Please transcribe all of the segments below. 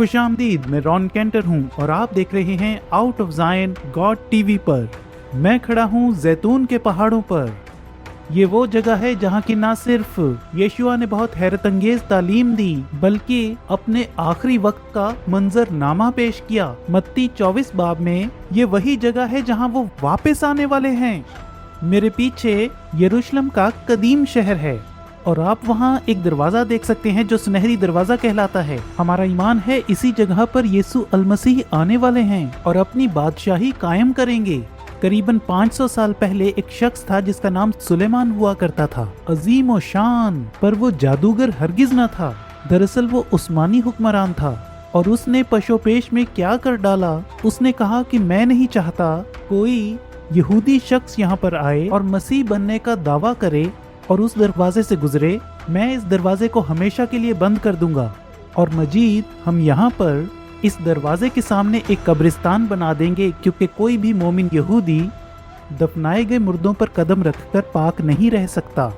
खुश आमदीद, मैं रॉन कैंटर हूँ और आप देख रहे हैं out of Zion God TV पर। मैं खड़ा हूँ जैतून के पहाड़ों पर। ये वो जगह है जहाँ की न सिर्फ यीशुआ ने बहुत हैरत अंगेज तालीम दी, बल्कि अपने आखिरी वक्त का मंजरनामा पेश किया। मत्ती 24 बाब में ये वही जगह है जहाँ वो वापस आने वाले हैं। मेरे पीछे यरूशलेम का कदीम शहर है और आप वहाँ एक दरवाजा देख सकते हैं जो सुनहरी दरवाजा कहलाता है। हमारा ईमान है इसी जगह पर यीशु अल मसीह आने वाले हैं और अपनी बादशाही कायम करेंगे। करीबन 500 साल पहले एक शख्स था जिसका नाम सुलेमान हुआ करता था, अजीम और शान, पर वो जादूगर हरगिज न था। दरअसल वो उस्मानी हुक्मरान था और उसने पशोपेश में क्या कर डाला। उसने कहा कि मैं नहीं चाहता कोई यहूदी शख्स यहाँ पर आए और मसीह बनने का दावा करे और उस दरवाजे से गुजरे। मैं इस दरवाजे को हमेशा के लिए बंद कर दूंगा और मजीद हम यहाँ पर इस दरवाजे के सामने एक कब्रिस्तान बना देंगे, क्योंकि कोई भी मोमिन यहूदी दफनाए गए मुर्दों पर कदम रखकर पाक नहीं रह सकता।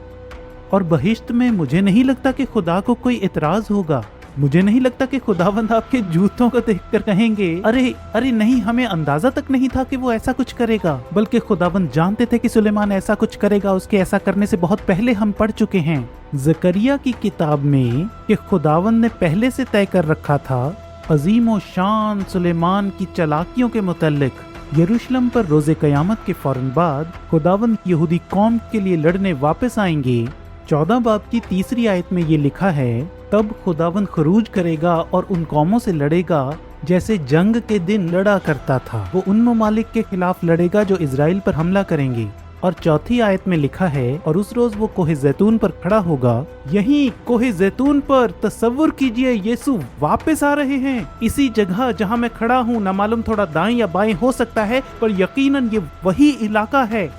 और बहिश्त में मुझे नहीं लगता कि खुदा को कोई इतराज होगा। मुझे नहीं लगता कि खुदावंद आपके जूतों को देखकर कहेंगे अरे नहीं, हमें अंदाजा तक नहीं था कि वो ऐसा कुछ करेगा। बल्कि खुदावंद जानते थे कि सुलेमान ऐसा कुछ करेगा। उसके ऐसा करने से बहुत पहले हम पढ़ चुके हैं जकरिया की किताब में कि खुदावंद ने पहले से तय कर रखा था अजीम और शान सुलेमान की चालाकियों के मुतल्लिक। यरूशलेम पर रोजे कयामत के फौरन बाद खुदावंद यहूदी कौम के लिए लड़ने वापस आएंगे। 14 बाब की 3री आयत में ये लिखा है, तब खुदावंद खरूज करेगा और उन कौमों से लड़ेगा जैसे जंग के दिन लड़ा करता था। वो उन ममालिक के खिलाफ लड़ेगा जो इजराइल पर हमला करेंगे। और 4 आयत में लिखा है, और उस रोज वो कोहे जैतून पर खड़ा होगा। यहीं कोहे जैतून पर तसव्वुर कीजिए, यीशु वापस आ रहे हैं। इसी जगह जहां मैं खड़ा हूं, न मालूम थोड़ा दाएं या बाएं हो सकता है, पर यकीनन ये वही इलाका है।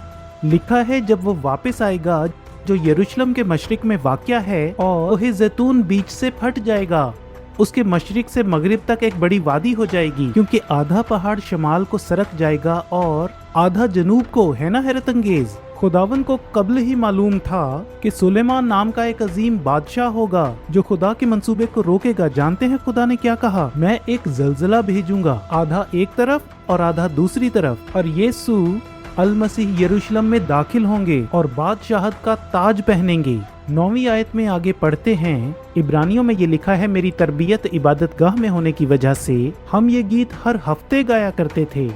लिखा है जब वो वापस आएगा जो यरूशलेम के मशरिक में वाक़या है और कोहे जैतून बीच से फट जाएगा। उसके मशरिक से मगरिब तक एक बड़ी वादी हो जाएगी, क्योंकि आधा पहाड़ शमाल को सरक जाएगा और आधा जनूब को। है ना हैरत अंगेज। खुदावन को कबल ही मालूम था कि सुलेमान नाम का एक अजीम बादशाह होगा जो खुदा के मंसूबे को रोकेगा। जानते हैं खुदा ने क्या कहा? मैं एक जलजला भेजूंगा, आधा एक तरफ और आधा दूसरी तरफ, और यीशु अल मसीह यरूशलेम में दाखिल होंगे और बादशाहत का ताज पहनेंगे। 9वीं आयत में आगे पढ़ते हैं, इब्रानियों में ये लिखा है, मेरी तरबियत इबादत गाह में होने की वजह से हम ये गीत हर हफ्ते गाया करते थे।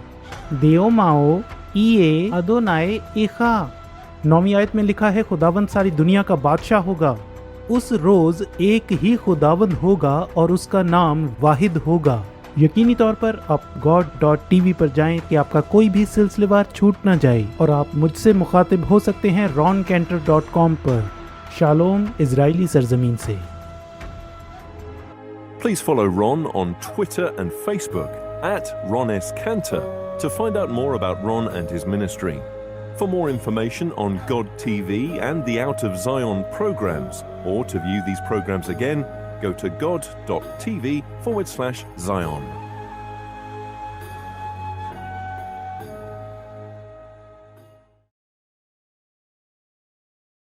देओ माओ ईए अदोनाए इखा। 9वीं आयत में लिखा है, खुदावंद सारी दुनिया का बादशाह होगा। उस रोज एक ही खुदावंद होगा और उसका नाम वाहिद होगा। यकीनी तौर पर आप god.tv पर जाएं कि आपका कोई भी सिलसिलेवार छूट न जाए, और आप मुझसे मुखातिब हो सकते हैं roncantor.com पर। शालोम इजरायली सरजमीन से। Please follow Ron on Twitter and Facebook @RonSCantor to find out more about Ron and his ministry. For more information on God TV and the Out of Zion programs, or to view these programs again, go to god.tv/Zion.